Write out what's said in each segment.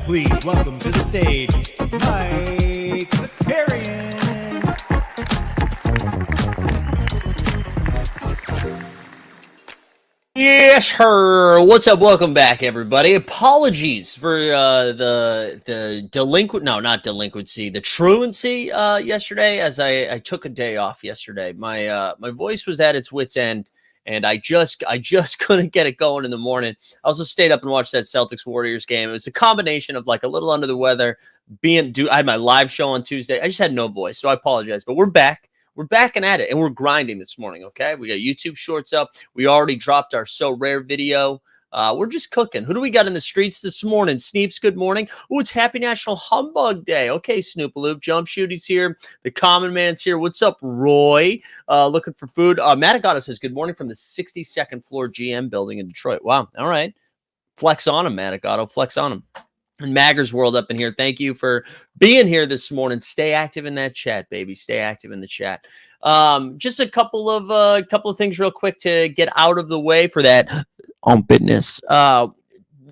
Please welcome to the stage, Mike Zakarian. Yes, sir. What's up? Welcome back, everybody. Apologies for the truancy yesterday, as I took a day off yesterday. My voice was at its wit's end, and I just couldn't get it going in the morning. I also stayed up and watched that Celtics Warriors game. It was a combination of like a little under the weather, I had my live show on Tuesday. I just had no voice, so I apologize. But we're back. We're back and at it, and we're grinding this morning, okay? We got YouTube shorts up. We already dropped our So Rare video. We're just cooking. Who do we got in the streets this morning? Sneeps, good morning. Oh, it's Happy National Humbug Day. Okay, Snoopaloop. Jump Shooty's here. The Common Man's here. What's up, Roy? Looking for food. Matagata says, good morning from the 62nd floor GM building in Detroit. Wow, all right. Flex on him, Matagato. Flex on him. And Maggers World up in here. Thank you for being here this morning. Stay active in that chat, baby. Stay active in the chat. Just a couple of things real quick to get out of the way for that on business.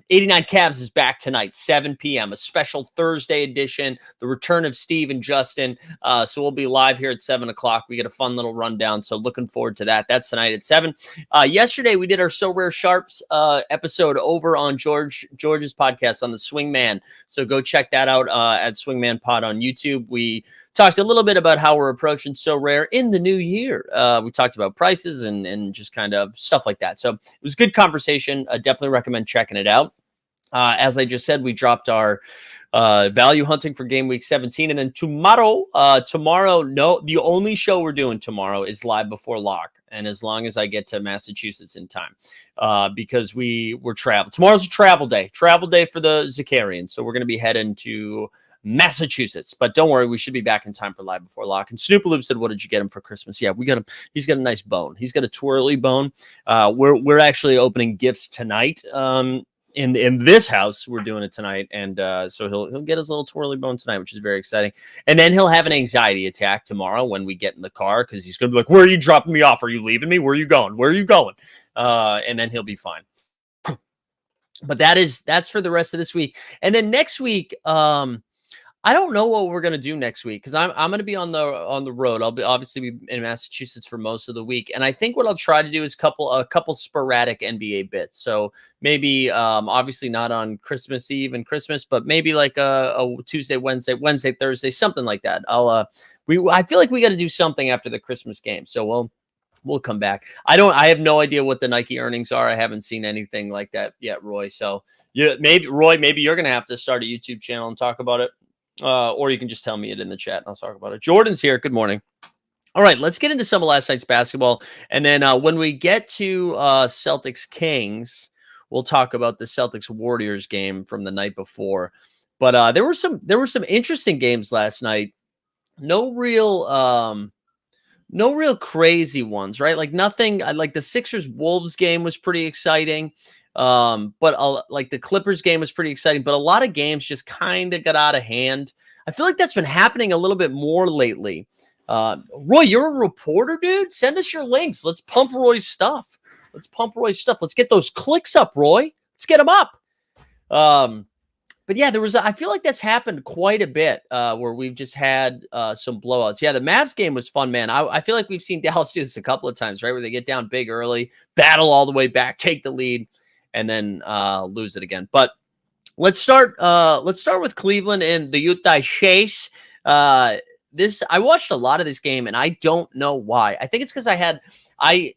89 Cavs is back tonight, 7 p.m., a special Thursday edition, the return of Steve and Justin. So we'll be live here at 7 o'clock. We get a fun little rundown, so looking forward to that. That's tonight at 7. Yesterday, we did our So Rare Sharps episode over on George's podcast on the Swingman. So go check that out at Swingman Pod on YouTube. We talked a little bit about how we're approaching So Rare in the new year. We talked about prices and just kind of stuff like that. So it was a good conversation. I definitely recommend checking it out. As I just said, we dropped our value hunting for game week 17. And then tomorrow, the only show we're doing tomorrow is Live Before Lock. And as long as I get to Massachusetts in time, because we're traveling. Tomorrow's a travel day for the Zakarians. So we're going to be heading to Massachusetts, but don't worry, we should be back in time for Live Before Lock. And Snoopaloop said, what did you get him for Christmas? Yeah, we got him. He's got a nice bone. He's got a twirly bone. We're actually opening gifts tonight. In this house, we're doing it tonight, and so he'll get his little twirly bone tonight, which is very exciting. And then he'll have an anxiety attack tomorrow when we get in the car, because he's gonna be like, "Where are you dropping me off? Are you leaving me? Where are you going? Where are you going?" And then he'll be fine. But that's for the rest of this week, and then next week, I don't know what we're gonna do next week, because I'm gonna be on the road. I'll be obviously in Massachusetts for most of the week, and I think what I'll try to do is a couple sporadic NBA bits. So maybe obviously not on Christmas Eve and Christmas, but maybe like a Tuesday, Wednesday, Thursday, something like that. I feel like we got to do something after the Christmas game, so we'll come back. I have no idea what the Nike earnings are. I haven't seen anything like that yet, Roy. So yeah, maybe you're gonna have to start a YouTube channel and talk about it. Or you can just tell me it in the chat and I'll talk about it. Jordan's here. Good morning. All right, let's get into some of last night's basketball. And then when we get to Celtics Kings, we'll talk about the Celtics Warriors game from the night before. But there were some interesting games last night. No real crazy ones, right? Like nothing. Like the Sixers Wolves game was pretty exciting. But like the Clippers game was pretty exciting, but a lot of games just kind of got out of hand. I feel like that's been happening a little bit more lately. Roy, you're a reporter, dude. Send us your links. Let's pump Roy's stuff. Let's get those clicks up, Roy. Let's get them up. But yeah, I feel like that's happened quite a bit where we've just had some blowouts. Yeah, the Mavs game was fun, man. I feel like we've seen Dallas do this a couple of times, right? Where they get down big early, battle all the way back, take the lead, and then lose it again. But let's start with Cleveland and the Utah Chase. I watched a lot of this game, and I don't know why. I think it's because I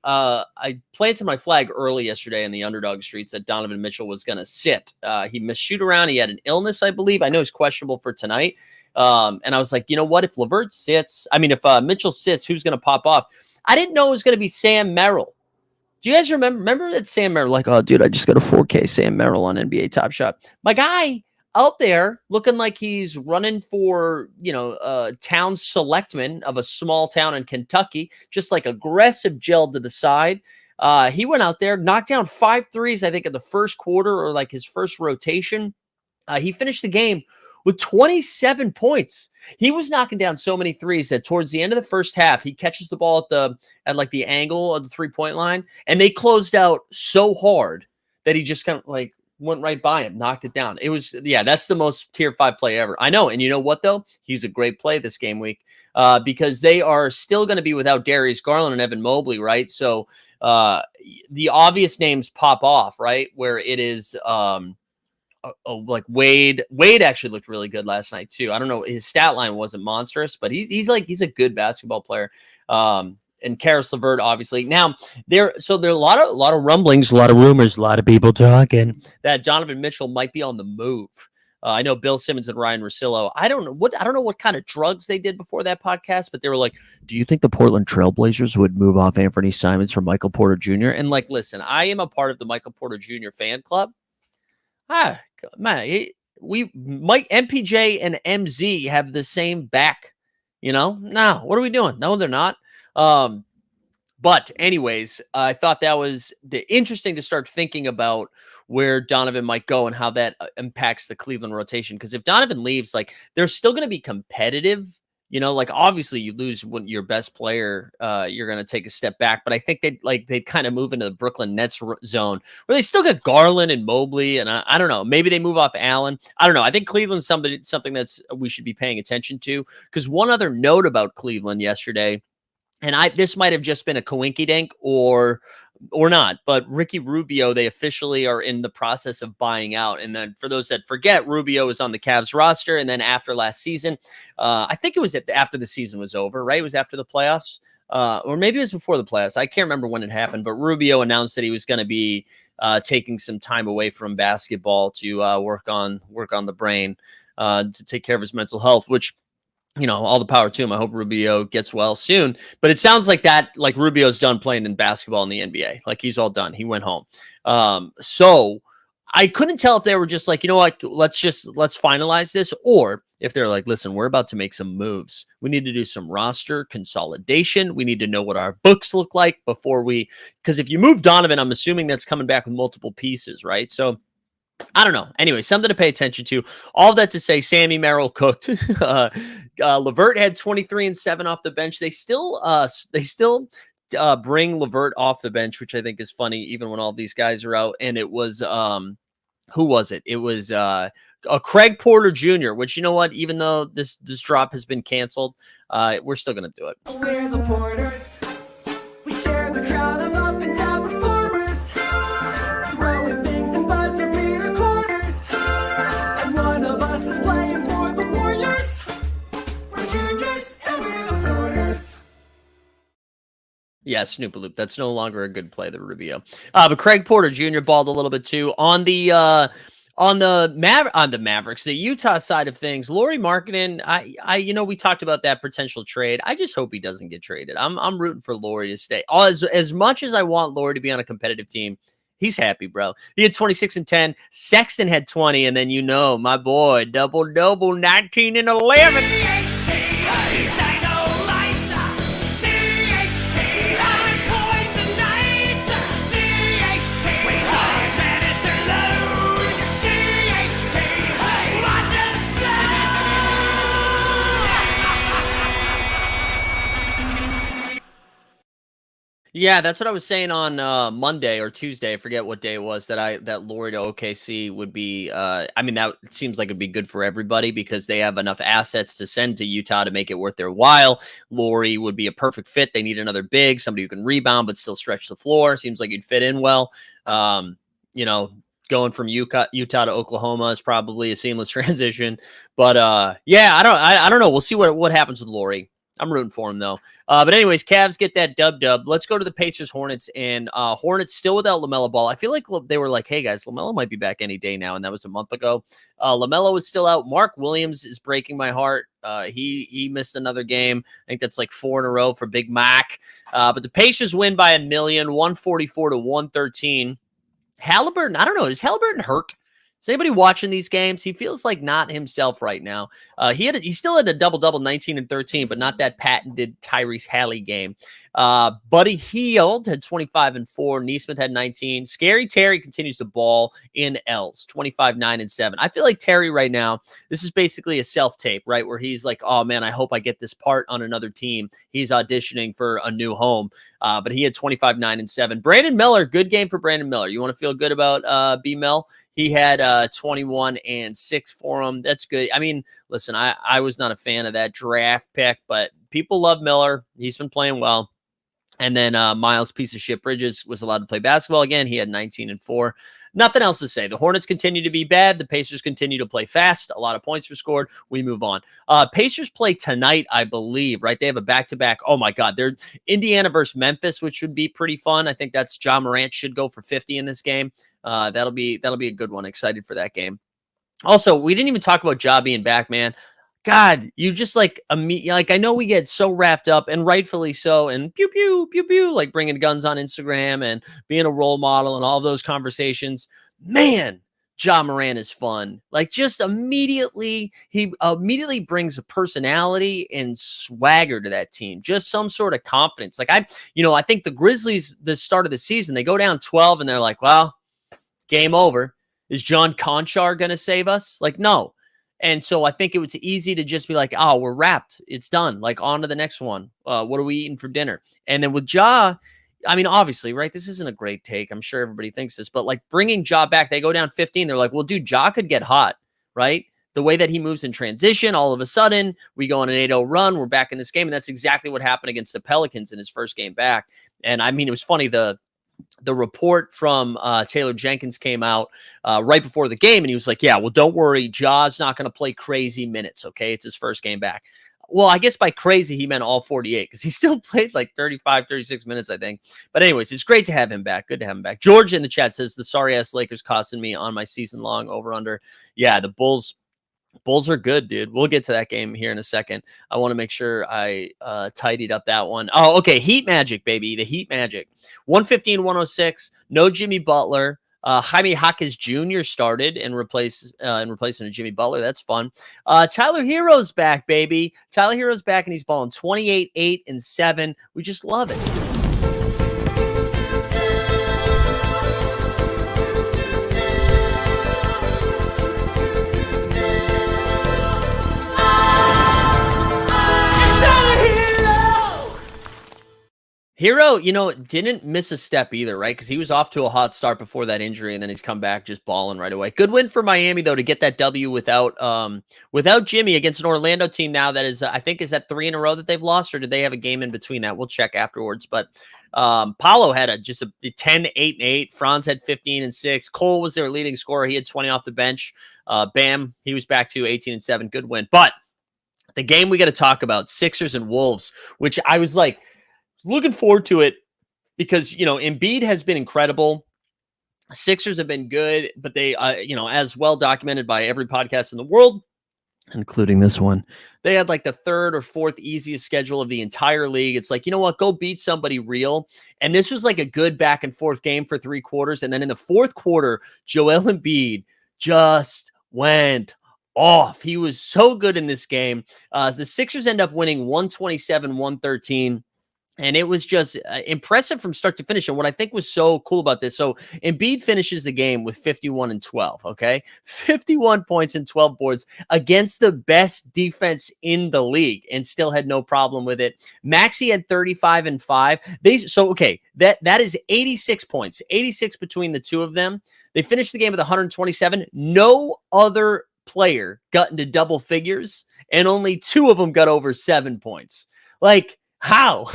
planted my flag early yesterday in the underdog streets that Donovan Mitchell was going to sit. He missed shoot around. He had an illness, I believe. I know he's questionable for tonight. And I was like, you know what? If Mitchell sits, who's going to pop off? I didn't know it was going to be Sam Merrill. Do you guys remember that Sam Merrill? Like, oh, dude, I just got a 4K Sam Merrill on NBA Top Shot. My guy out there looking like he's running for, town selectman of a small town in Kentucky, just like aggressive gel to the side. He went out there, knocked down 5 threes, I think, in the first quarter or like his first rotation. He finished the game with 27 points. He was knocking down so many threes that towards the end of the first half, he catches the ball at the angle of the 3-point line, and they closed out so hard that he just kind of like went right by him, knocked it down. It was, that's the most tier 5 play ever. I know. And you know what, though? He's a great play this game week because they are still going to be without Darius Garland and Evan Mobley, right? So the obvious names pop off, right? Where it is like Wade. Wade actually looked really good last night too. I don't know, his stat line wasn't monstrous, but he's a good basketball player. And Karis LeVert, obviously. Now there are a lot of rumblings, a lot of rumors, a lot of people talking that Donovan Mitchell might be on the move. I know Bill Simmons and Ryan Russillo. I don't know what kind of drugs they did before that podcast, but they were like, "Do you think the Portland Trailblazers would move off Anthony Simons for Michael Porter Jr.?" And like, listen, I am a part of the Michael Porter Jr. fan club. Man, MPJ and MZ have the same back, No, what are we doing? No, they're not. But anyways, I thought that was interesting to start thinking about where Donovan might go and how that impacts the Cleveland rotation. Because if Donovan leaves, like, they're still going to be competitive. Like, obviously you lose when your best player, you're going to take a step back. But I think they'd kind of move into the Brooklyn Nets zone where they still got Garland and Mobley. And I don't know, maybe they move off Allen. I don't know. I think Cleveland's something that's we should be paying attention to. Because one other note about Cleveland yesterday, and this might have just been a coinkydink or not, but Ricky Rubio, they officially are in the process of buying out. And then for those that forget, Rubio was on the Cavs roster. And then after last season, I think it was after the season was over, right? It was after the playoffs, or maybe it was before the playoffs. I can't remember when it happened, but Rubio announced that he was going to be taking some time away from basketball to work on the brain, to take care of his mental health, which, all the power to him. I hope Rubio gets well soon. But it sounds like Rubio's done playing in basketball in the NBA. Like, he's all done. He went home. So I couldn't tell if they were just like, you know what, let's finalize this, or if they're like, listen, we're about to make some moves. We need to do some roster consolidation. We need to know what our books look like because if you move Donovan, I'm assuming that's coming back with multiple pieces, right? So I don't know. Anyway, something to pay attention to. All that to say, Sammy Merrill cooked. LeVert had 23 and 7 off the bench. They still bring LeVert off the bench, which I think is funny, even when all these guys are out. And it was who was it? It was Craig Porter Jr., which, you know what? Even though this drop has been canceled, we're still gonna do it. We're the Porters. We share the crowd of up and down performers, throwing things and buzz repeater corners. And one of us is playing for the Warriors. We're juniors and we're the Porters. Yeah, Snoop Loop. That's no longer a good play, the Rubio. But Craig Porter Jr. balled a little bit too on the Mavericks, the Utah side of things. Lauri Markkanen, we talked about that potential trade. I just hope he doesn't get traded. I'm rooting for Lauri to stay. As much as I want Lauri to be on a competitive team, he's happy, bro. He had 26 and 10. Sexton had 20, and then my boy, double, 19 and 11. Yeah, that's what I was saying on Monday or Tuesday. I forget what day it was that Lauri to OKC would be. That seems like it'd be good for everybody because they have enough assets to send to Utah to make it worth their while. Lauri would be a perfect fit. They need another big, somebody who can rebound but still stretch the floor. Seems like he'd fit in well. going from Utah to Oklahoma is probably a seamless transition. But yeah, I don't know. We'll see what happens with Laurie. I'm rooting for him though. But anyways, Cavs get that dub. Let's go to the Pacers Hornets, and Hornets still without LaMelo Ball. I feel like they were like, hey guys, LaMelo might be back any day now, and that was a month ago. LaMelo is still out. Mark Williams is breaking my heart. He missed another game. I think that's like 4 in a row for Big Mac. But the Pacers win by 144 to 113. Halliburton, I don't know. Is Halliburton hurt? Is anybody watching these games? He feels like not himself right now. He still had a double-double, 19 and 13, but not that patented Tyrese Halley game. Buddy Hield had 25 and 4. Neesmith had 19. Scary Terry continues to ball in L's, 25, 9 and 7. I feel like Terry right now, this is basically a self-tape, right? Where he's like, oh man, I hope I get this part on another team. He's auditioning for a new home. But he had 25, 9 and 7. Brandon Miller, good game for Brandon Miller. You want to feel good about B-Mel? He had 21 and 6 for him. That's good. I mean, listen, I was not a fan of that draft pick, but people love Miller. He's been playing well. And then Miles, piece of shit, Bridges was allowed to play basketball again. He had 19 and 4. Nothing else to say. The Hornets continue to be bad. The Pacers continue to play fast. A lot of points were scored. We move on. Pacers play tonight, I believe, right? They have a back-to-back. Oh, my God. They're Indiana versus Memphis, which would be pretty fun. I think that's Ja Morant should go for 50 in this game. That'll be a good one. Excited for that game. Also, we didn't even talk about Ja being back, man. God, you just like I know we get so wrapped up, and rightfully so, and pew pew pew pew, like bringing guns on Instagram and being a role model and all those conversations. Man, Ja Morant is fun. Like just he immediately brings a personality and swagger to that team. Just some sort of confidence. Like I think the Grizzlies, the start of the season, they go down 12 and they're like, well, game over. Is John Conchar going to save us? Like, no. And so I think it was easy to just be like, oh, we're wrapped. It's done. Like, on to the next one. What are we eating for dinner? And then with Ja, I mean, obviously, right? This isn't a great take. I'm sure everybody thinks this. But, like, bringing Ja back, they go down 15. They're like, well, dude, Ja could get hot, right? The way that he moves in transition, all of a sudden, we go on an 8-0 run. We're back in this game. And that's exactly what happened against the Pelicans in his first game back. And, I mean, it was funny. The report from Taylor Jenkins came out right before the game, and he was like, yeah, well, don't worry. Ja's not going to play crazy minutes, okay? It's his first game back. Well, I guess by crazy, he meant all 48 because he still played like 35, 36 minutes, I think. But anyways, it's great to have him back. Good to have him back. George in the chat says, the sorry-ass Lakers costing me on my season-long over-under. Yeah, the Bulls are good, dude. We'll get to that game here in a second. I want to make sure I tidied up that one. Oh, okay. Heat Magic, baby. The Heat Magic. 115-106. No Jimmy Butler. Jaime Jaquez Jr. started in replacement of Jimmy Butler. That's fun. Tyler Hero's back, baby. Tyler Hero's back, and he's balling 28, 8, and 7. We just love it. Hero, didn't miss a step either, right? Because he was off to a hot start before that injury, and then he's come back just balling right away. Good win for Miami, though, to get that W without Jimmy against an Orlando team now that is, I think, is that 3 in a row that they've lost, or did they have a game in between that? We'll check afterwards. But Paolo had just a 10, 8, and 8. Franz had 15 and 6. Cole was their leading scorer. He had 20 off the bench. Bam, he was back to 18 and 7. Good win. But the game we got to talk about, Sixers and Wolves, which I was like, looking forward to it because, Embiid has been incredible. Sixers have been good, but they, as well documented by every podcast in the world, including this one, they had like the 3rd or 4th easiest schedule of the entire league. It's like, you know what? Go beat somebody real. And this was like a good back and forth game for 3 quarters. And then in the 4th quarter, Joel Embiid just went off. He was so good in this game. The Sixers end up winning 127-113. And it was just impressive from start to finish. And what I think was so cool about this, so Embiid finishes the game with 51 and 12, okay? 51 points and 12 boards against the best defense in the league and still had no problem with it. Maxey had 35 and 5. That is 86 points, 86 between the two of them. They finished the game with 127. No other player got into double figures, and only 2 of them got over 7 points. Like, how?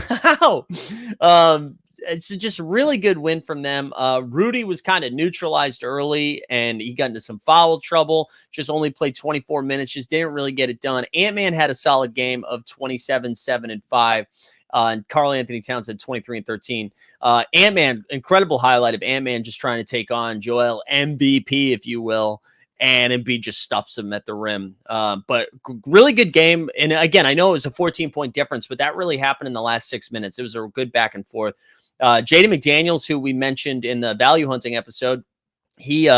it's just a really good win from them. Rudy was kind of neutralized early, and he got into some foul trouble. Just only played 24 minutes. Just didn't really get it done. Ant-Man had a solid game of 27, 7, and 5. And Karl Anthony Towns had 23 and 13. Ant-Man, incredible highlight of Ant-Man just trying to take on Joel MVP, if you will. And Embiid just stuffs him at the rim. But really good game. And again, I know it was a 14-point difference, but that really happened in the last 6 minutes. It was a good back and forth. Jaden McDaniels, who we mentioned in the value hunting episode, he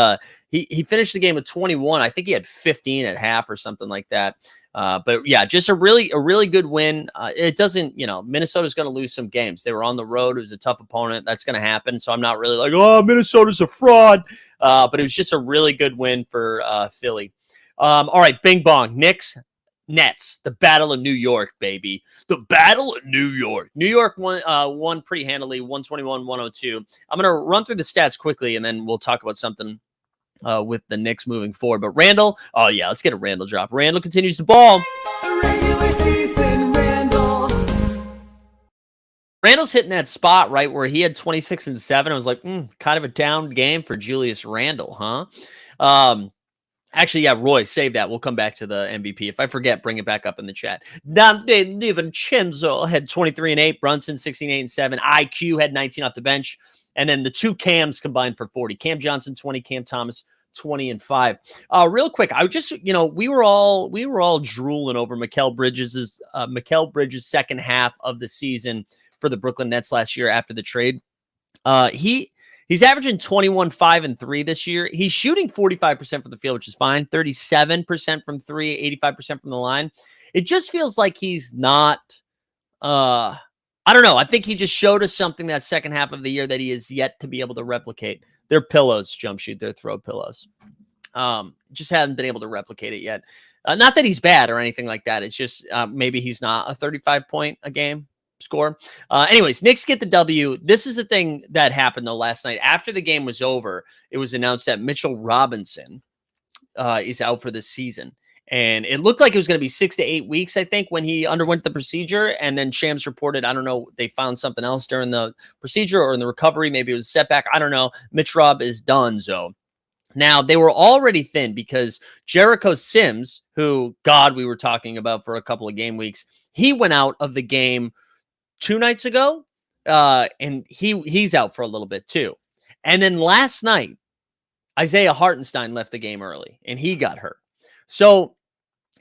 finished the game with 21. I think he had 15 at half or something like that. But yeah, just a really good win. It doesn't, Minnesota's going to lose some games. They were on the road. It was a tough opponent. That's going to happen. So I'm not really like, oh, Minnesota's a fraud. But it was just a really good win for Philly. All right, bing bong. Knicks, Nets, the Battle of New York, baby. The Battle of New York. New York won pretty handily, 121-102. I'm going to run through the stats quickly, and then we'll talk about something with the Knicks moving forward. But Randall, oh yeah, let's get a Randall drop. Randall continues to ball. Regular season Randall. Randall's hitting that spot, right, where he had 26 and 7. I was like, kind of a down game for Julius Randle, huh? Actually, yeah, Roy, save that. We'll come back to the MVP. If I forget, bring it back up in the chat. Dante DiVincenzo had 23 and 8. Brunson, 16, 8, and 7. IQ had 19 off the bench. And then the two Cams combined for 40. Cam Johnson, 20. Cam Thomas, 20 and 5. Real quick, I just, we were all drooling over Mikal Bridges' second half of the season for the Brooklyn Nets last year after the trade. He's averaging 21, 5, and 3 this year. He's shooting 45% from the field, which is fine. 37% from 3, 85% from the line. It just feels like he's not, I don't know. I think he just showed us something that second half of the year that he is yet to be able to replicate. They're pillows, jump shoot. They're throw pillows. Just haven't been able to replicate it yet. Not that he's bad or anything like that. It's just maybe he's not a 35-point a game score. Anyways, Knicks get the W. This is the thing that happened, though, last night. After the game was over, it was announced that Mitchell Robinson is out for the season. And it looked like it was going to be 6 to 8 weeks, I think, when he underwent the procedure. And then Shams reported, I don't know, they found something else during the procedure or in the recovery. Maybe it was a setback. I don't know. Mitch Rob is done, so. Now, they were already thin because Jericho Sims, who, God, we were talking about for a couple of game weeks, he went out of the game 2 nights ago, and he's out for a little bit too. And then last night, Isaiah Hartenstein left the game early, and he got hurt. So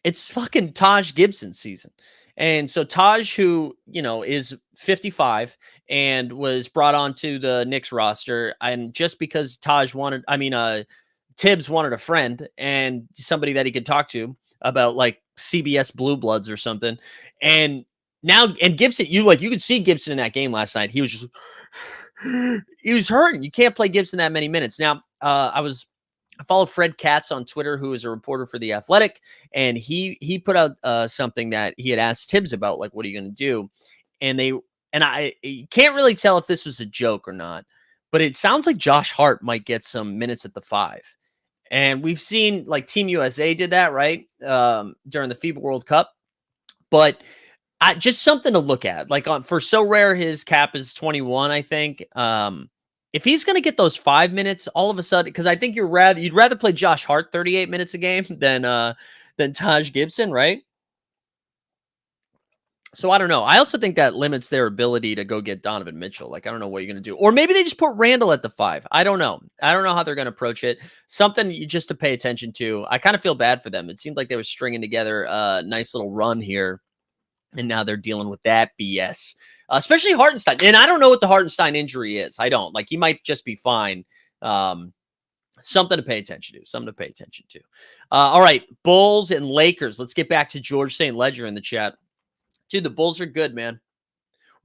it's fucking Taj Gibson season. And so Taj, who, is 55 and was brought onto the Knicks roster, and just because Tibbs wanted a friend and somebody that he could talk to about like CBS Blue Bloods or something. And Gibson, you could see Gibson in that game last night. He was hurting. You can't play Gibson that many minutes. Now, I follow Fred Katz on Twitter, who is a reporter for The Athletic, and he put out something that he had asked Tibbs about, like, what are you going to do? And I can't really tell if this was a joke or not, but it sounds like Josh Hart might get some minutes at the 5. And we've seen, like, Team USA did that, right, during the FIBA World Cup. But just something to look at. Like, for So Rare, his cap is 21, I think. If he's going to get those 5 minutes all of a sudden, because I think you'd rather play Josh Hart 38 minutes a game than Taj Gibson, right? So I don't know. I also think that limits their ability to go get Donovan Mitchell. Like, I don't know what you're going to do. Or maybe they just put Randall at the 5. I don't know. I don't know how they're going to approach it. Something just to pay attention to. I kind of feel bad for them. It seemed like they were stringing together a nice little run here, and now they're dealing with that BS. Especially Hartenstein. And I don't know what the Hartenstein injury is. I don't. Like, he might just be fine. Something to pay attention to. All right. Bulls and Lakers. Let's get back to George St. Ledger in the chat. Dude, the Bulls are good, man.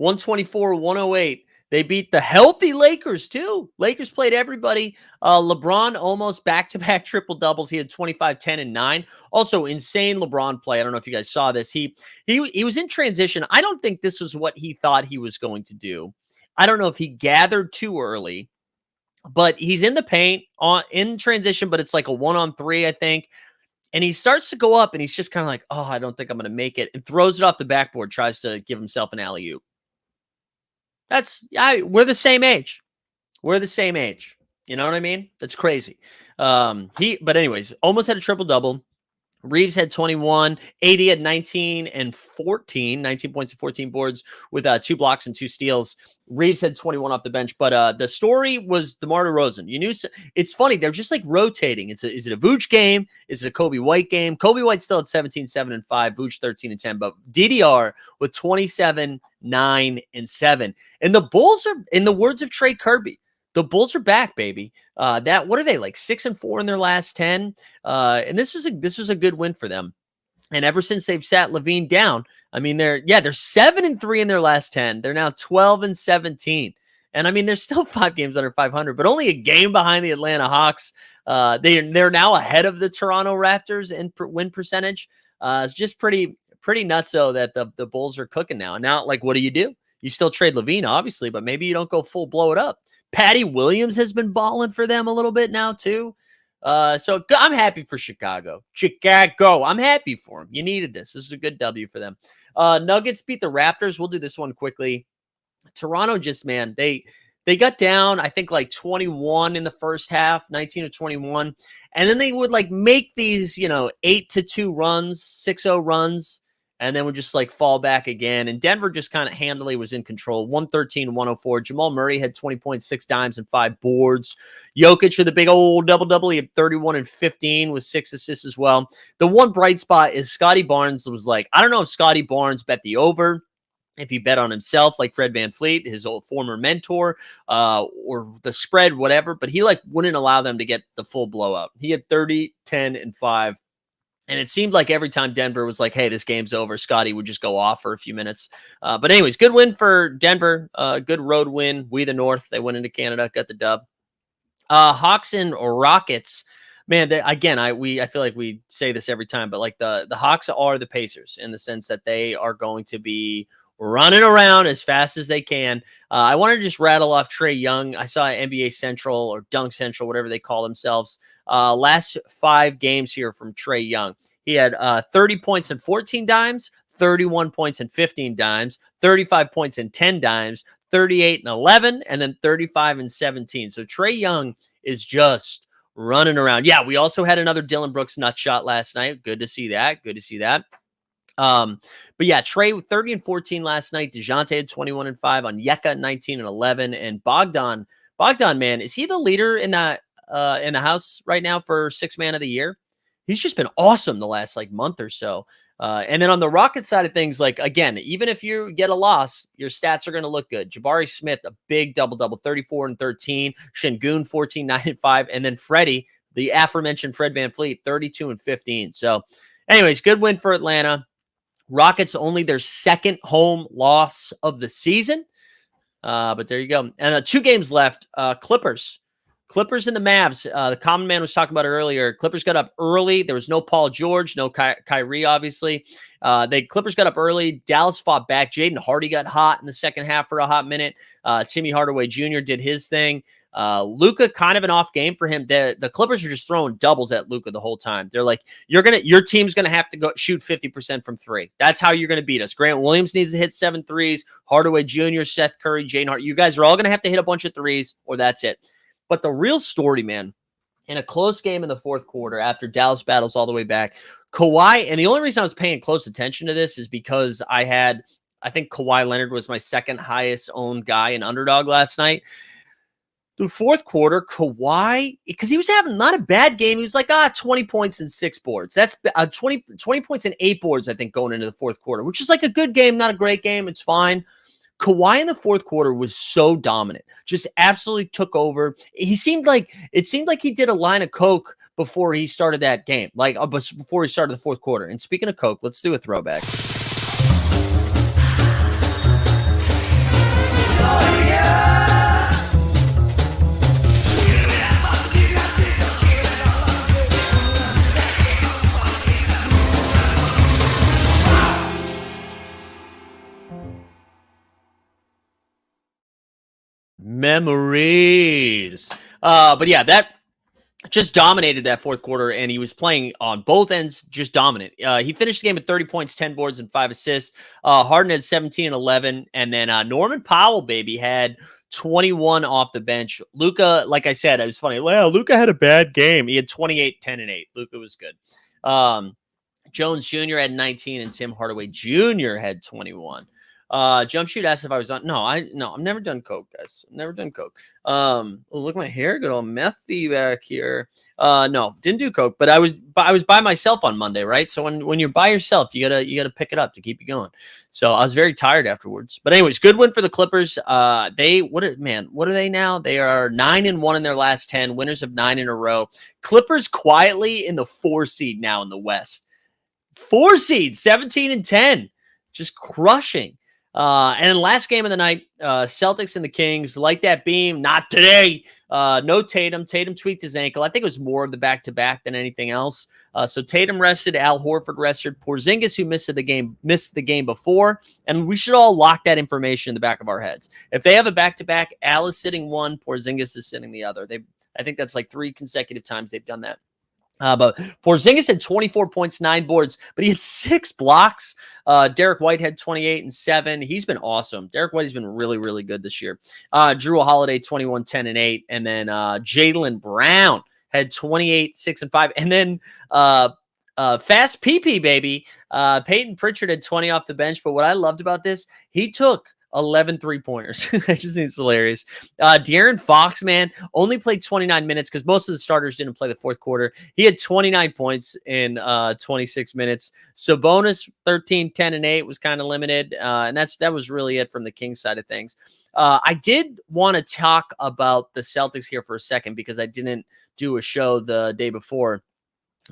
124-108. They beat the healthy Lakers, too. Lakers played everybody. LeBron almost back-to-back triple-doubles. He had 25, 10, and 9. Also, insane LeBron play. I don't know if you guys saw this. He was in transition. I don't think this was what he thought he was going to do. I don't know if he gathered too early, but he's in the paint in transition, but it's like a 1-on-3, I think. And he starts to go up, and he's just kind of like, oh, I don't think I'm going to make it, and throws it off the backboard, tries to give himself an alley-oop. We're the same age. We're the same age. You know what I mean? That's crazy. But anyways, almost had a triple-double. Reeves had 21, 80 had 19 and 14, 19 points and 14 boards with 2 blocks and 2 steals. Reeves had 21 off the bench, but the story was DeMar DeRozan. You knew it's funny. They're just like rotating. Is it a Vooch game? Is it a Kobe White game? Kobe White still at 17, 7 and 5, Vooch 13 and 10, but DDR with 27, 9 and 7. And the Bulls are, in the words of Trey Kirby, the Bulls are back, baby. What are they, like 6 and 4 in their last 10? And this was a good win for them. And ever since they've sat Levine down, I mean, they're 7 and 3 in their last 10. They're now 12 and 17. And I mean, they're still 5 games under 500, but only a game behind the Atlanta Hawks. They're now ahead of the Toronto Raptors in win percentage. It's just pretty nutso that the Bulls are cooking now. And now, like, what do? You still trade Levine, obviously, but maybe you don't go full blow it up. Patty Williams has been balling for them a little bit now, too. So I'm happy for Chicago. I'm happy for them. You needed this. This is a good W for them. Nuggets beat the Raptors. We'll do this one quickly. Toronto man, they got down, I think, like 21 in the first half, 19 or 21. And then they would like make these, 8-2 runs, 6-0 runs, and then would just like fall back again. And Denver just kind of handily was in control, 113-104. Jamal Murray had 20.6 dimes and 5 boards. Jokic with a big old double-double. He had 31 and 15 with 6 assists as well. The one bright spot is Scotty Barnes was like, I don't know if Scotty Barnes bet the over, if he bet on himself like Fred VanVleet, his old former mentor, or the spread, whatever, but he like wouldn't allow them to get the full blowout. He had 30, 10, and 5. And it seemed like every time Denver was like, hey, this game's over, Scotty would just go off for a few minutes. But anyways, good win for Denver. Good road win. We the North. They went into Canada, got the dub. Hawks and Rockets. Man, I feel like we say this every time, but like the Hawks are the Pacers in the sense that they are going to be running around as fast as they can. I wanted to just rattle off Trae Young. I saw NBA Central or Dunk Central, whatever they call themselves. Last 5 games here from Trae Young. He had 30 points and 14 dimes, 31 points and 15 dimes, 35 points and 10 dimes, 38 and 11, and then 35 and 17. So Trae Young is just running around. Yeah, we also had another Dylan Brooks nut shot last night. Good to see that. But yeah, Trey 30 and 14 last night. DeJounte had 21 and 5. Onyeka 19 and 11. And Bogdan, man, is he the leader in the house right now for 6th man of the year? He's just been awesome the last like month or so. And then on the Rocket side of things, like again, even if you get a loss, your stats are going to look good. Jabari Smith, a big double-double, 34 and 13. Şengün 14, 9 and 5. And then Freddie, the aforementioned Fred VanVleet, 32 and 15. So anyways, good win for Atlanta. Rockets only their 2nd home loss of the season. But there you go. And 2 games left. Clippers and the Mavs. The common man was talking about it earlier. Clippers got up early. There was no Paul George, no Kyrie, obviously. Clippers got up early. Dallas fought back. Jaden Hardy got hot in the second half for a hot minute. Timmy Hardaway Jr. did his thing. Luka, kind of an off game for him. The Clippers are just throwing doubles at Luka the whole time. They're like, your team's gonna have to go shoot 50% from 3. That's how you're gonna beat us. Grant Williams needs to hit 7 threes. Hardaway Jr., Seth Curry, Jaden Hardy. You guys are all gonna have to hit a bunch of threes, or that's it. But the real story, man, in a close game in the 4th quarter after Dallas battles all the way back, Kawhi, and the only reason I was paying close attention to this is because I think Kawhi Leonard was my 2nd highest owned guy in Underdog last night. The 4th quarter, Kawhi, because he was having not a bad game. He was like, 20 points and 6 boards. That's 20 points and 8 boards, I think, going into the 4th quarter, which is like a good game, not a great game. It's fine. Kawhi in the 4th quarter was so dominant, just absolutely took over. It seemed like he did a line of coke before he started that game, like before he started the 4th quarter. And speaking of coke, let's do a throwback. Memories. But yeah, just dominated that fourth quarter, and he was playing on both ends, just dominant. He finished the game with 30 points, 10 boards, and 5 assists. Harden had 17 and 11, and then Norman Powell, baby, had 21 off the bench. Luka, like I said, it was funny. Well, Luka had a bad game. He had 28, 10, and 8. Luka was good. Jones Jr. had 19, and Tim Hardaway Jr. had 21. Jump Shoot asked if I was on. No, I've never done coke, guys. I've never done coke. Look at my hair, good old methy back here. No, didn't do coke, but I was by myself on Monday, right? So when you're by yourself, you gotta pick it up to keep you going. So I was very tired afterwards. But anyways, good win for the Clippers. What are they now? They are 9-1 in their last 10, winners of 9 in a row. Clippers quietly in the 4 seed now in the West. 4 seed, 17-10, just crushing. And then last game of the night, Celtics and the Kings, like that beam, not today. No Tatum. Tatum tweaked his ankle. I think it was more of the back-to-back than anything else. So Tatum rested, Al Horford rested, Porzingis, who missed the game before, and we should all lock that information in the back of our heads. If they have a back-to-back, Al is sitting one, Porzingis is sitting the other. I think that's like 3 consecutive times they've done that. But Porzingis had 24 points, 9 boards, but he had 6 blocks. Derek White had 28 and 7. He's been awesome. Derek White has been really, really good this year. Drew Holiday, 21, 10, and 8. And then Jaylen Brown had 28, 6, and 5. And then fast PP, baby. Peyton Pritchard had 20 off the bench. But what I loved about this, he took 11 3-pointers. I just think it's hilarious. De'Aaron Fox, man, only played 29 minutes because most of the starters didn't play the fourth quarter. He had 29 points in 26 minutes. Sabonis, 13, 10, and 8 was kind of limited. And that was really it from the Kings side of things. I did want to talk about the Celtics here for a second because I didn't do a show the day before.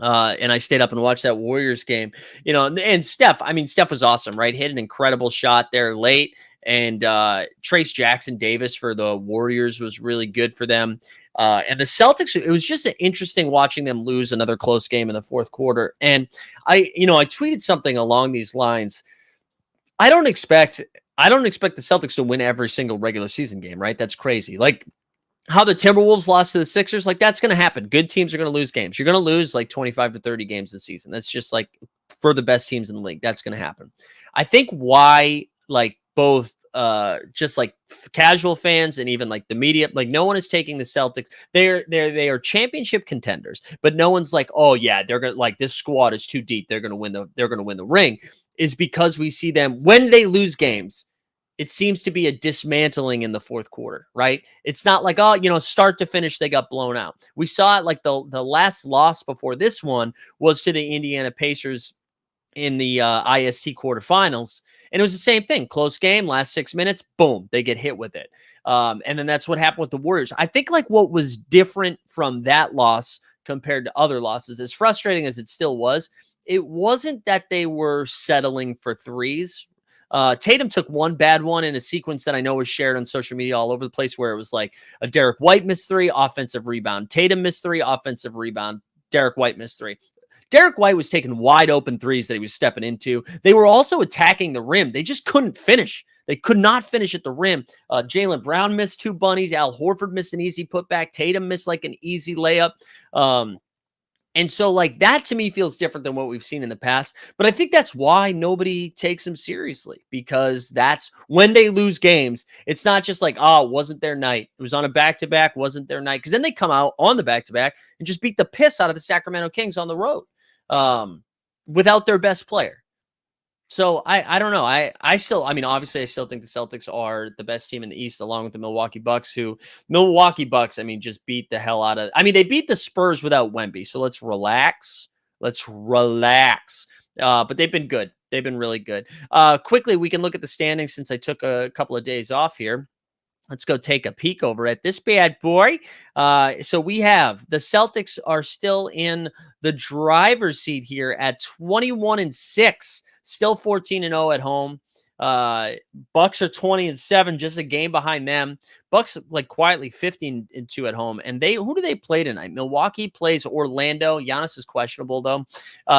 And I stayed up and watched that Warriors game, and Steph was awesome, right? Hit an incredible shot there late. And Trace Jackson Davis for the Warriors was really good for them. And the Celtics, it was just interesting watching them lose another close game in the fourth quarter. And I tweeted something along these lines. I don't expect the Celtics to win every single regular season game, right? That's crazy. Like how the Timberwolves lost to the Sixers, like that's going to happen. Good teams are going to lose games. You're going to lose like 25 to 30 games this season. That's just like for the best teams in the league. That's going to happen. I think why like both just like casual fans and even like the media, like no one is taking the Celtics. They are championship contenders, but no one's like, oh yeah, they're gonna like this squad is too deep. They're gonna win the ring. Is because we see them when they lose games. It seems to be a dismantling in the fourth quarter, right? It's not like, start to finish, they got blown out. We saw it like the last loss before this one was to the Indiana Pacers in the IST quarterfinals. And it was the same thing. Close game, last 6 minutes, boom, they get hit with it. And then that's what happened with the Warriors. I think like what was different from that loss compared to other losses, as frustrating as it still was, it wasn't that they were settling for threes. Tatum took one bad one in a sequence that I know was shared on social media all over the place where it was like a Derek White missed 3, offensive rebound. Tatum missed 3, offensive rebound. Derek White missed 3. Derek White was taking wide open threes that he was stepping into. They were also attacking the rim. They just couldn't finish. They could not finish at the rim. Jaylen Brown missed 2 bunnies. Al Horford missed an easy putback. Tatum missed like an easy layup. And so like that to me feels different than what we've seen in the past. But I think that's why nobody takes them seriously, because that's when they lose games. It's not just like, oh, it wasn't their night. It was on a back-to-back, wasn't their night. Because then they come out on the back-to-back and just beat the piss out of the Sacramento Kings on the road without their best player. So I don't know. Obviously I still think the Celtics are the best team in the East, along with the Milwaukee Bucks, just beat the hell out of, they beat the Spurs without Wemby. So let's relax. But they've been good. They've been really good. Quickly, we can look at the standings since I took a couple of days off here. Let's go take a peek over at this bad boy. So we have the Celtics are still in the driver's seat here at 21-6. Still 14-0 at home. Bucks are 20-7, just a game behind them. Bucks like quietly 15-2 at home. And who do they play tonight? Milwaukee plays Orlando. Giannis is questionable though.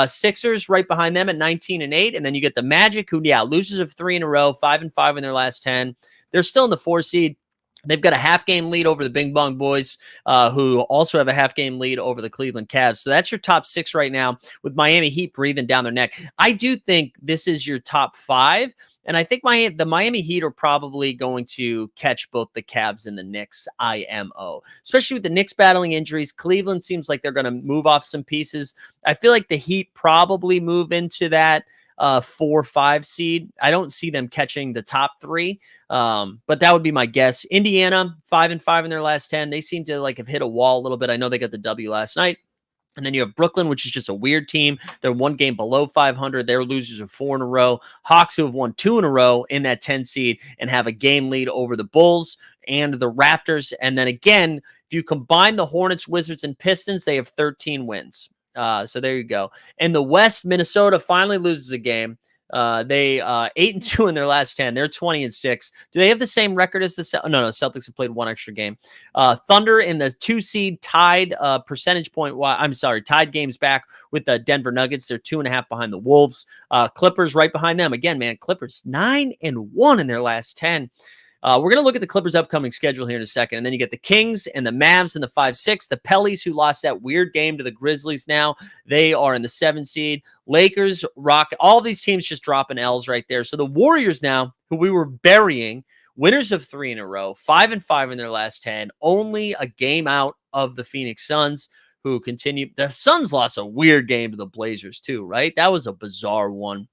Sixers right behind them at 19-8. And then you get the Magic, who losers of 3 in a row, 5-5 in their last 10. They're still in the 4 seed. They've got a half-game lead over the Bing Bong Boys, who also have a half-game lead over the Cleveland Cavs. So that's your top 6 right now, with Miami Heat breathing down their neck. I do think this is your top 5, and I think the Miami Heat are probably going to catch both the Cavs and the Knicks IMO, especially with the Knicks battling injuries. Cleveland seems like they're going to move off some pieces. I feel like the Heat probably move into that 4-5 seed. I don't see them catching the top 3, but that would be my guess. Indiana 5-5 in their last 10. They seem to like have hit a wall a little bit. I know they got the W last night. And then you have Brooklyn, which is just a weird team. They're 1 game below 500. They're losers of 4 in a row. Hawks, who have won 2 in a row in that 10 seed and have a game lead over the Bulls and the Raptors. And then again, if you combine the Hornets, Wizards, and Pistons, they have 13 wins. So there you go. In the West, Minnesota finally loses a game. They 8-2 in their last 10. They're 20-6. Do they have the same record as the no? Celtics have played 1 extra game. Thunder in the 2 seed tied percentage point. I'm sorry, tied games back with the Denver Nuggets. They're 2.5 behind the Wolves. Clippers right behind them. Again, man, Clippers 9-1 in their last 10. We're going to look at the Clippers' upcoming schedule here in a second. And then you get the Kings and the Mavs in the 5-6. The Pellies, who lost that weird game to the Grizzlies now, they are in the 7 seed. Lakers, Rock, all these teams just dropping L's right there. So the Warriors now, who we were burying, winners of 3 in a row, 5-5 in their last 10, only a game out of the Phoenix Suns, who continue. The Suns lost a weird game to the Blazers too, right? That was a bizarre one.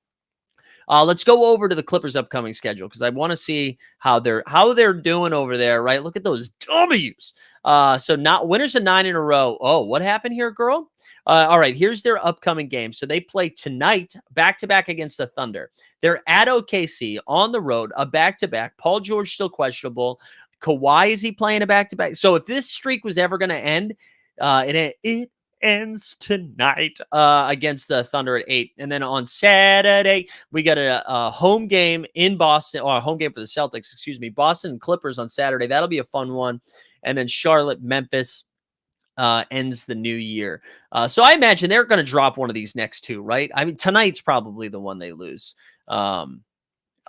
Let's go over to the Clippers' upcoming schedule because I want to see how they're doing over there. Right, look at those W's. So not winners of 9 in a row. Oh, what happened here, girl? All right, here's their upcoming game. So they play tonight, back-to-back against the Thunder. They're at OKC on the road, a back-to-back. Paul George still questionable. Kawhi, is he playing a back-to-back? So if this streak was ever going to end, it ends tonight against the Thunder at 8. And then on Saturday, we got a home game in Boston, or a home game for the Celtics, excuse me, Boston and Clippers on Saturday. That'll be a fun one. And then Charlotte, Memphis ends the new year. So I imagine they're going to drop one of these next 2, right? I mean, tonight's probably the one they lose.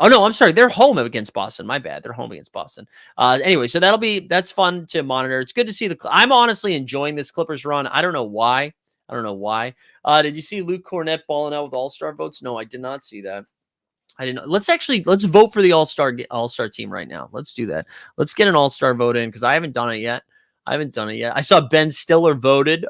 Oh, no, I'm sorry. They're home against Boston. My bad. They're home against Boston. Anyway, so that's fun to monitor. It's good to see I'm honestly enjoying this Clippers run. I don't know why. Did you see Luke Cornett balling out with All-Star votes? No, I did not see that. I didn't know. Let's vote for the All-Star team right now. Let's do that. Let's get an All-Star vote in because I haven't done it yet. I saw Ben Stiller voted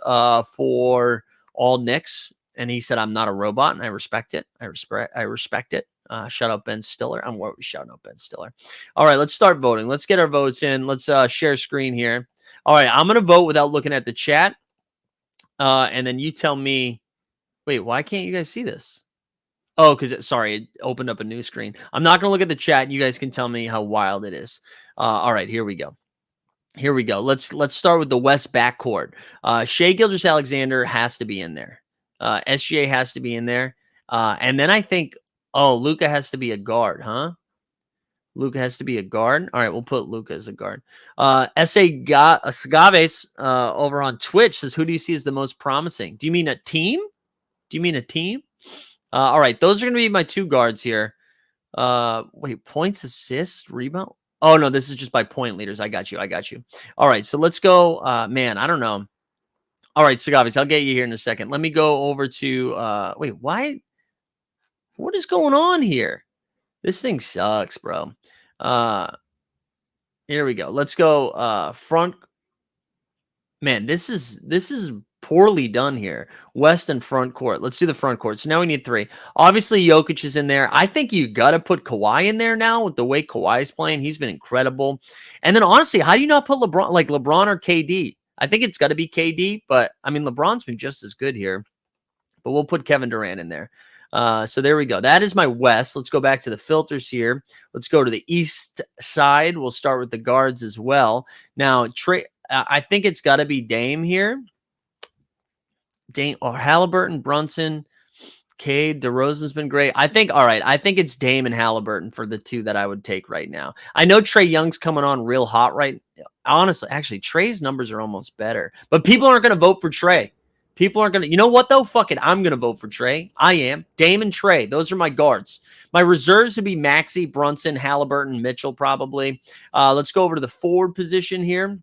for all Knicks, and he said, I'm not a robot, and I respect it. I respect it. Shout out Ben Stiller. I'm shouting out Ben Stiller. All right, let's start voting. Let's get our votes in. Let's share screen here. All right, I'm going to vote without looking at the chat. And then you tell me, wait, why can't you guys see this? Oh, because it opened up a new screen. I'm not going to look at the chat. You guys can tell me how wild it is. All right, here we go. Let's start with the West backcourt. Shai Gilgeous-Alexander has to be in there. SGA has to be in there. And then I think, Luka has to be a guard, huh? Luka has to be a guard. All right, we'll put Luka as a guard. Sagaves over on Twitch says, who do you see as the most promising? Do you mean a team? All right, those are going to be my 2 guards here. Wait, points, assists, rebound? Oh, no, this is just by point leaders. I got you. All right, so let's go. Man, I don't know. All right, Sagavis, I'll get you here in a second. Let me go over to wait, why? What is going on here? This thing sucks, bro. Here we go. Let's go front. Man, this is poorly done here. West and front court. Let's do the front court. So now we need 3. Obviously, Jokic is in there. I think you got to put Kawhi in there now with the way Kawhi is playing. He's been incredible. And then honestly, how do you not put LeBron or KD? I think it's got to be KD, but I mean, LeBron's been just as good here. But we'll put Kevin Durant in there. So there we go. That is my West. Let's go back to the filters here. Let's go to the East side. We'll start with the guards as well. Now, I think it's got to be Dame here. Dame or Halliburton, Brunson, Cade, DeRozan's been great. I think it's Dame and Halliburton for the 2 that I would take right now. I know Trae Young's coming on real hot right now. Honestly, actually, Trae's numbers are almost better. But people aren't going to vote for Trae. People aren't going to, you know what though? Fuck it. I'm going to vote for Trey. I am. Dame and Trey. Those are my guards. My reserves would be Maxey, Brunson, Halliburton, Mitchell probably. Let's go over to the forward position here.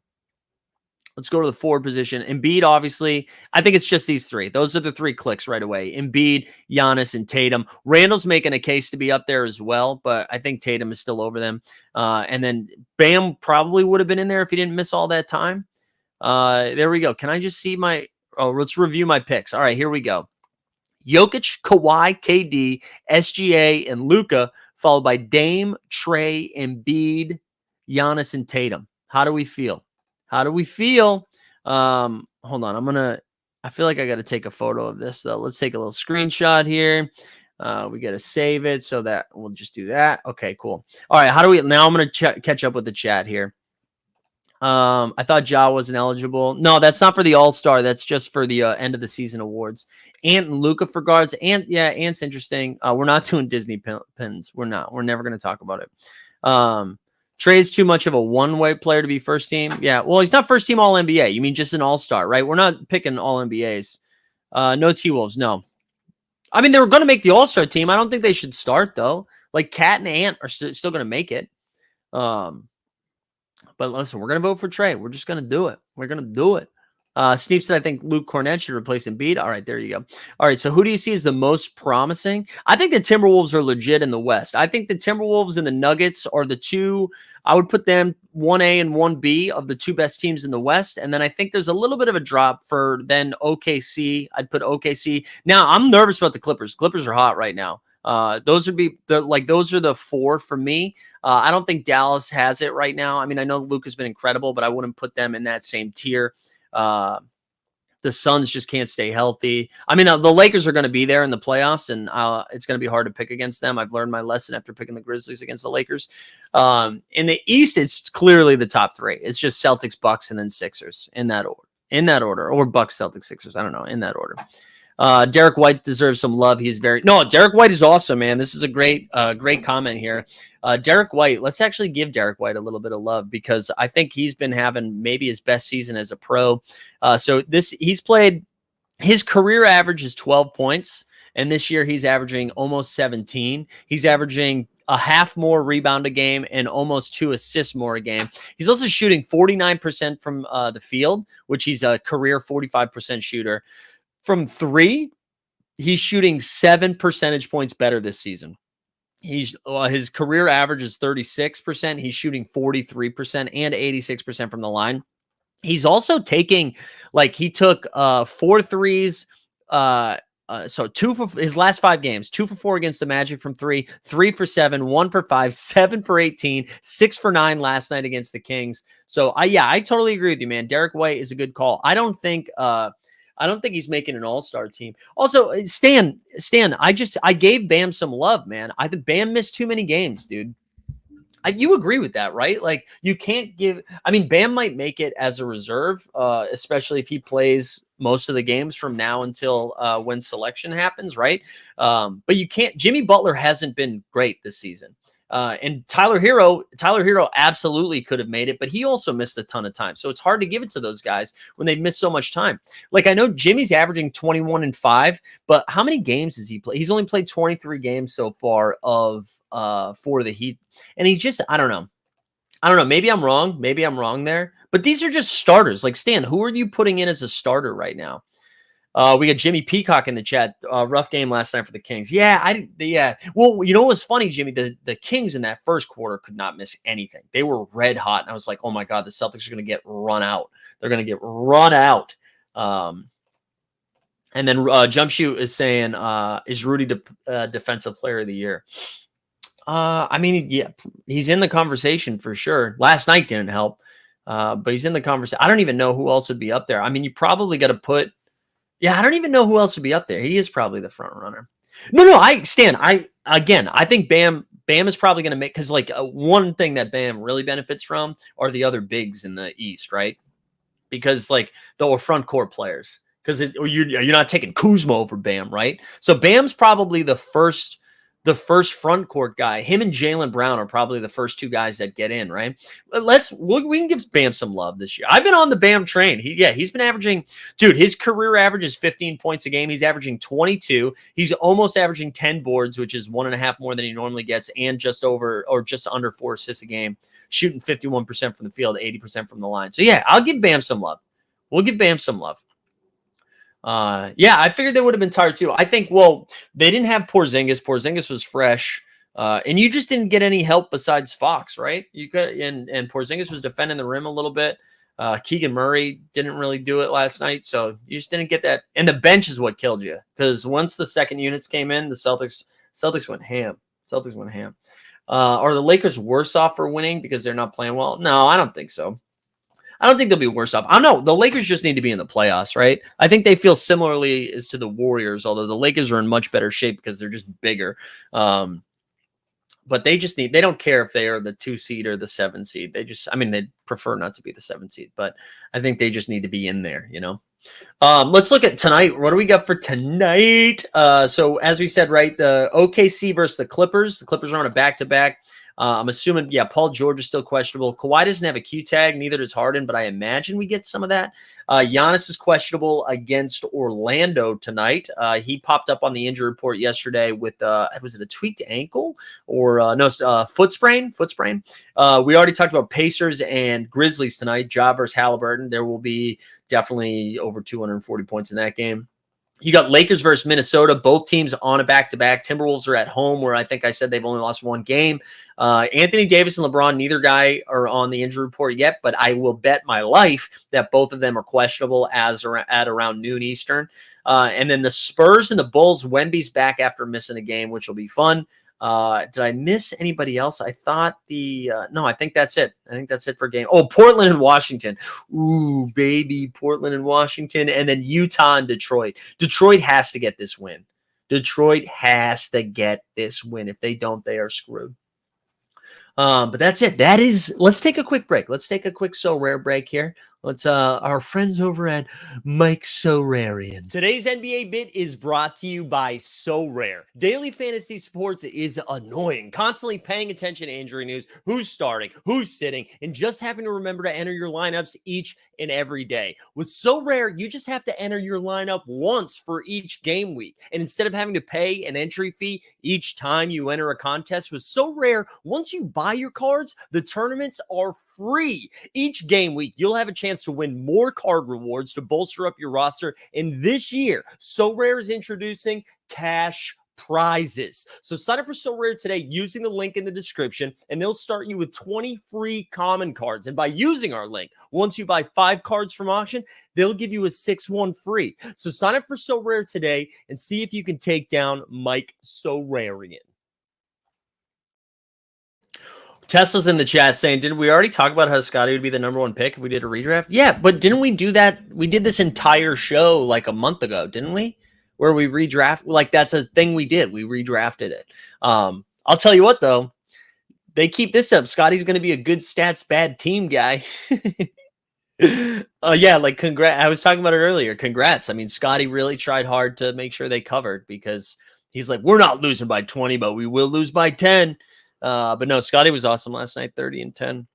Let's go to the forward position. Embiid, obviously, I think it's just these three. Those are the three clicks right away. Embiid, Giannis, and Tatum. Randall's making a case to be up there as well, but I think Tatum is still over them. And then Bam probably would have been in there if he didn't miss all that time. There we go. Can I just see my... Oh, let's review my picks. All right, here we go. Jokic, Kawhi, KD, SGA, and Luka, followed by Dame, Trey, Embiid, Giannis, and Tatum. How do we feel? How do we feel? Hold on. I feel like I got to take a photo of this though. Let's take a little screenshot here. We got to save it so that we'll just do that. Okay, cool. All right. Now I'm going to catch up with the chat here. I thought Ja wasn't eligible. No, that's not for the All-Star. That's just for the end of the season awards. Ant and Luka for guards. Ant's interesting. We're not doing Disney pins. We're not. We're never going to talk about it. Trey's too much of a one-way player to be first team. Yeah, well, he's not first team All-NBA. You mean just an All-Star, right? We're not picking All-NBAs. No T-Wolves, no. I mean, they were going to make the All-Star team. I don't think they should start, though. Like, Cat and Ant are still going to make it. But listen, we're going to vote for Trey. We're just going to do it. We're going to do it. Steve said, I think Luke Cornett should replace Embiid. All right, there you go. All right, so who do you see as the most promising? I think the Timberwolves are legit in the West. I think the Timberwolves and the Nuggets are the two. I would put them 1A and 1B of the two best teams in the West. And then I think there's a little bit of a drop for then OKC. I'd put OKC. Now, I'm nervous about the Clippers. Clippers are hot right now. Those are the four for me. I don't think Dallas has it right now. I mean, I know Luke has been incredible, but I wouldn't put them in that same tier. The Suns just can't stay healthy. I mean, the Lakers are going to be there in the playoffs, and it's going to be hard to pick against them. I've learned my lesson after picking the Grizzlies against the Lakers. In the East, it's clearly the top three. It's just Celtics, Bucks, and then Sixers in that order, or Bucks, Celtics, Sixers. I don't know, in that order. Derek White deserves some love. Derek White is awesome, man. This is a great comment here. Derek White, let's actually give Derek White a little bit of love because I think he's been having maybe his best season as a pro. He's played, his career average is 12 points. And this year he's averaging almost 17. He's averaging a half more rebound a game and almost 2 assists more a game. He's also shooting 49% from the field, which he's a career 45% shooter. From three, he's shooting 7 percentage points better this season. His career average is 36%. He's shooting 43% and 86% from the line. He's also taking, he took 4 threes. So 2 for his last 5 games, 2 for 4 against the Magic from 3, 3 for 7, 1 for 5, 7 for 18, 6 for 9 last night against the Kings. So I totally agree with you, man. Derek White is a good call. I don't think he's making an all-star team. Also, Stan, I gave Bam some love, man. I think Bam missed too many games, dude. You agree with that, right? Like, you can't give... I mean, Bam might make it as a reserve, especially if he plays most of the games from now until when selection happens, right? But you can't... Jimmy Butler hasn't been great this season. And Tyler Hero absolutely could have made it, but he also missed a ton of time. So it's hard to give it to those guys when they miss so much time. Like, I know Jimmy's averaging 21 and 5, but how many games has he played? He's only played 23 games so far for the Heat. And he just, I don't know. Maybe I'm wrong there, but these are just starters. Like, Stan, who are you putting in as a starter right now? We got Jimmy Peacock in the chat. Rough game last night for the Kings. Yeah. Well, you know what was funny, Jimmy? The Kings in that first quarter could not miss anything. They were red hot. And I was like, oh my God, the Celtics are going to get run out. They're going to get run out. And then Jump Shoot is saying, is Rudy Defensive Player of the Year? I mean, yeah, he's in the conversation for sure. Last night didn't help, but he's in the conversation. I don't even know who else would be up there. I mean, you probably got to put... Yeah, I don't even know who else would be up there. He is probably the front runner. No, I think Bam is probably going to make, because one thing that Bam really benefits from are the other bigs in the East, right? Because the front court players, because you're not taking Kuzma over Bam, right? So Bam's probably the first the first front court guy. Him and Jaylen Brown are probably the first two guys that get in, right? We can give Bam some love this year. I've been on the Bam train. He's been averaging, dude, his career average is 15 points a game. He's averaging 22. He's almost averaging 10 boards, which is 1.5 more than he normally gets, and just under 4 assists a game, shooting 51% from the field, 80% from the line. So yeah, I'll give Bam some love. We'll give Bam some love. I figured they would have been tired too. I think, well, they didn't have Porzingis. Porzingis was fresh. And you just didn't get any help besides Fox, right? You got and Porzingis was defending the rim a little bit. Keegan Murray didn't really do it last night, so you just didn't get that. And the bench is what killed you, because once the second units came in, the Celtics went ham. Are the Lakers worse off for winning because they're not playing well? No, I don't think so. I don't think they'll be worse off. I don't know. The Lakers just need to be in the playoffs, right? I think they feel similarly as to the Warriors, although the Lakers are in much better shape because they're just bigger. But they don't care if they are the 2 seed or the 7 seed. They'd prefer not to be the 7 seed, but I think they just need to be in there, you know? Let's look at tonight. What do we got for tonight? So as we said, right, the OKC versus the Clippers. The Clippers are on a back-to-back. I'm assuming, Paul George is still questionable. Kawhi doesn't have a Q tag, neither does Harden, but I imagine we get some of that. Giannis is questionable against Orlando tonight. He popped up on the injury report yesterday with, was it a tweaked ankle or foot sprain? We already talked about Pacers and Grizzlies tonight. Ja versus Halliburton. There will be definitely over 240 points in that game. You got Lakers versus Minnesota, both teams on a back-to-back. Timberwolves are at home, where I think I said they've only lost 1 game. Anthony Davis and LeBron, neither guy are on the injury report yet, but I will bet my life that both of them are questionable at around noon Eastern. And then the Spurs and the Bulls, Wemby's back after missing a game, which will be fun. Did I miss anybody else? I thought no, I think that's it. I think that's it for game. Oh, Portland and Washington. Ooh, baby, Portland and Washington. And then Utah and Detroit. Detroit has to get this win. If they don't, they are screwed. But that's it. Let's take a quick break. Let's take a quick So Rare break here. Let's our friends over at Mike Sorarian. Today's NBA bit is brought to you by So Rare. Daily fantasy sports is annoying. Constantly paying attention to injury news, who's starting, who's sitting, and just having to remember to enter your lineups each and every day. With So Rare, you just have to enter your lineup once for each game week. And instead of having to pay an entry fee each time you enter a contest, with So Rare, once you buy your cards, the tournaments are free. Each game week, you'll have a chance to win more card rewards to bolster up your roster. And this year, So Rare is introducing cash prizes. So sign up for So Rare today using the link in the description, and they'll start you with 20 free common cards. And by using our link, once you buy 5 cards from auction, they'll give you a 6th one free. So sign up for So Rare today and see if you can take down Mike Sorarian. Tesla's in the chat saying, didn't we already talk about how Scotty would be the number 1 pick if we did a redraft? Yeah, but didn't we do that? We did this entire show like a month ago, didn't we? Where we redraft, like that's a thing we did. We redrafted it. I'll tell you what, though. They keep this up. Scotty's going to be a good stats, bad team guy. Like congrats. I was talking about it earlier. Congrats. I mean, Scotty really tried hard to make sure they covered, because he's like, we're not losing by 20, but we will lose by 10. But no, Scotty was awesome last night, 30 and 10.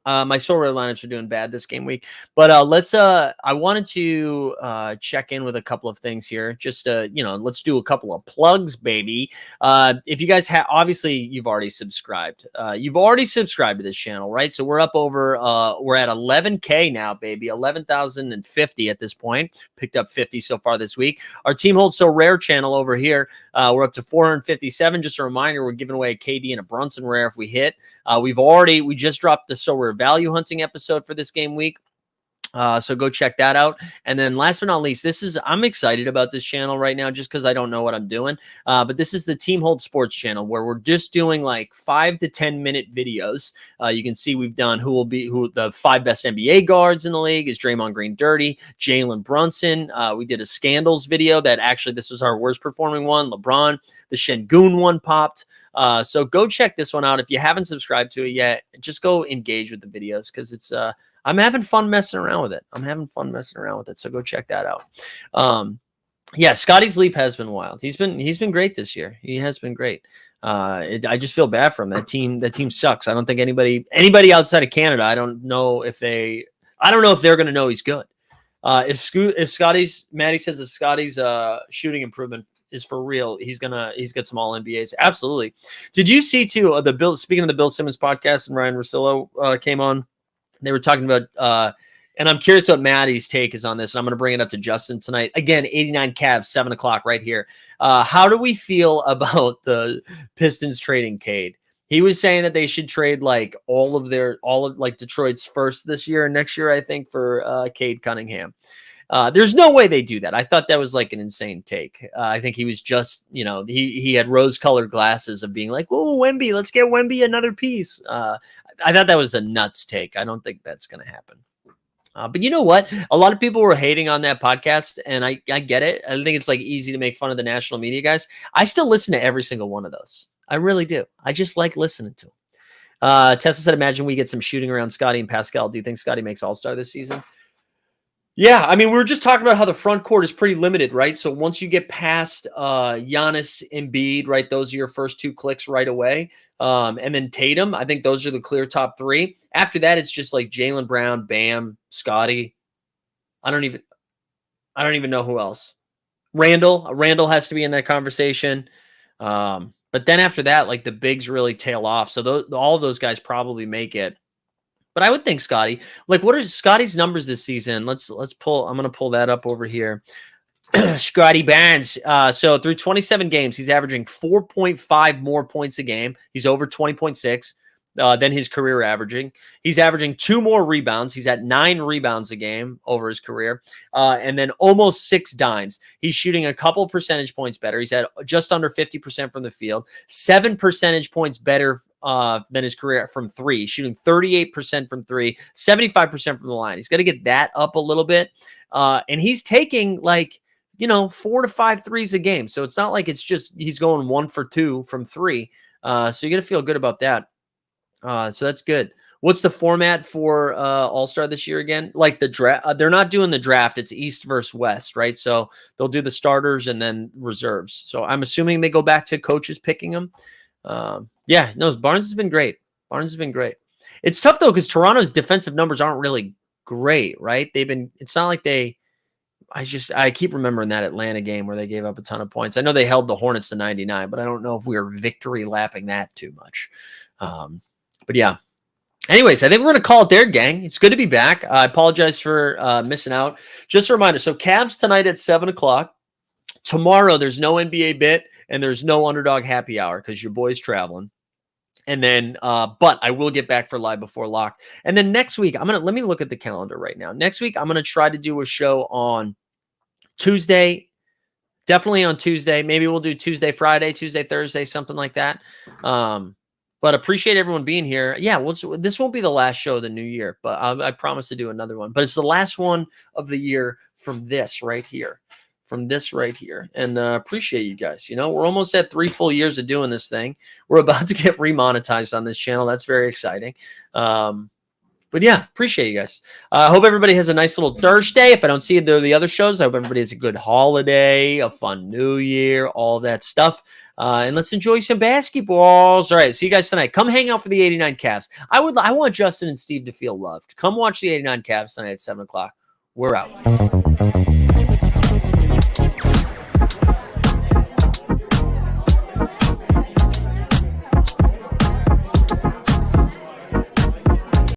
My So Rare lineups are doing bad this game week, but I wanted to check in with a couple of things here. Just let's do a couple of plugs, baby. If you guys have, obviously you've already subscribed. You've already subscribed to this channel, right? So we're up over we're at 11K now, baby. 11,050 at this point. Picked up 50 so far this week. Our Team Holds So Rare channel over here, we're up to 457. Just a reminder, we're giving away a KD and a Brunson rare if we hit. We just dropped the So Rare value hunting episode for this game week. So go check that out. And then last but not least, I'm excited about this channel right now just because I don't know what I'm doing. But this is the Team Hold Sports channel, where we're just doing like 5 to 10 minute videos. You can see we've done who the 5 best NBA guards in the league. Is Draymond Green dirty? Jalen Brunson. We did a scandals video that actually, this was our worst performing one. LeBron, the Şengün one popped. So go check this one out. If you haven't subscribed to it yet, just go engage with the videos, because it's I'm having fun messing around with it. So go check that out. Yeah, Scotty's leap has been wild. He's been great this year. He has been great. I just feel bad for him. That team sucks. I don't think anybody outside of Canada. I don't know if they're going to know he's good. If Scotty's Maddie says if Scotty's shooting improvement is for real, he's got some all NBAs. Absolutely. Did you see too speaking of the Bill Simmons podcast and Ryan Russillo came on? They were talking about and I'm curious what Maddie's take is on this, and I'm going to bring it up to Justin tonight. Again, 89 Cavs, 7 o'clock right here. How do we feel about the Pistons trading Cade? He was saying that they should trade like all of Detroit's first this year and next year, I think, for Cade Cunningham. There's no way they do that. I thought that was like an insane take. I think he was just, he had rose-colored glasses of being like, "Oh, Wemby, let's get Wemby another piece." I thought that was a nuts take. I don't think that's going to happen. But you know what? A lot of people were hating on that podcast, and I get it. I think it's like easy to make fun of the national media guys. I still listen to every single one of those. I really do. I just like listening to them. Tessa said, imagine we get some shooting around Scotty and Pascal. Do you think Scotty makes All-Star this season? Yeah, I mean, we were just talking about how the front court is pretty limited, right? So once you get past Giannis, Embiid, right, those are your first two clicks right away. And then Tatum, I think those are the clear top three. After that, it's just like Jaylen Brown, Bam, Scotty. I don't even know who else. Randall has to be in that conversation. But then after that, like the bigs really tail off. So all of those guys probably make it. But I would think Scotty, like, what are Scotty's numbers this season? Let's pull. I'm going to pull that up over here. Scotty Barnes. So through 27 games, he's averaging 4.5 more points a game. He's over 20.6 than his career averaging. He's averaging 2 more rebounds. He's at 9 rebounds a game over his career. And then almost 6 dimes. He's shooting a couple percentage points better. He's at just under 50% from the field, 7 percentage points better than his career from 3, shooting 38% from 3, 75% from the line. He's got to get that up a little bit. And he's taking 4 to 5 threes a game. So it's not like it's just he's going 1 for 2 from 3. So you got to feel good about that. So that's good. What's the format for All-Star this year again? Like the draft, they're not doing the draft. It's East versus West, right? So they'll do the starters and then reserves. So I'm assuming they go back to coaches picking them. Barnes has been great. It's tough though, because Toronto's defensive numbers aren't really great, right? It's not like I keep remembering that Atlanta game where they gave up a ton of points. I know they held the Hornets to 99, but I don't know if we were victory lapping that too much. But yeah. Anyways, I think we're going to call it there, gang. It's good to be back. I apologize for missing out. Just a reminder. So Cavs tonight at 7 o'clock. Tomorrow, there's no NBA bit and there's no Underdog happy hour because your boy's traveling. And then, but I will get back for Live Before Lock. And then next week, let me look at the calendar right now. Next week, I'm going to try to do a show on Tuesday. Definitely on Tuesday. Maybe we'll do Tuesday, Friday, Tuesday, Thursday, something like that. But appreciate everyone being here. Yeah, this won't be the last show of the new year, but I promise to do another one. But it's the last one of the year from this right here. And appreciate you guys. We're almost at 3 full years of doing this thing. We're about to get remonetized on this channel. That's very exciting. But yeah, appreciate you guys. I hope everybody has a nice little Thursday. If I don't see you the other shows, I hope everybody has a good holiday, a fun new year, all that stuff. And let's enjoy some basketballs. All right, see you guys tonight. Come hang out for the 89 Cavs. I want Justin and Steve to feel loved. Come watch the 89 Cavs tonight at 7 o'clock. We're out.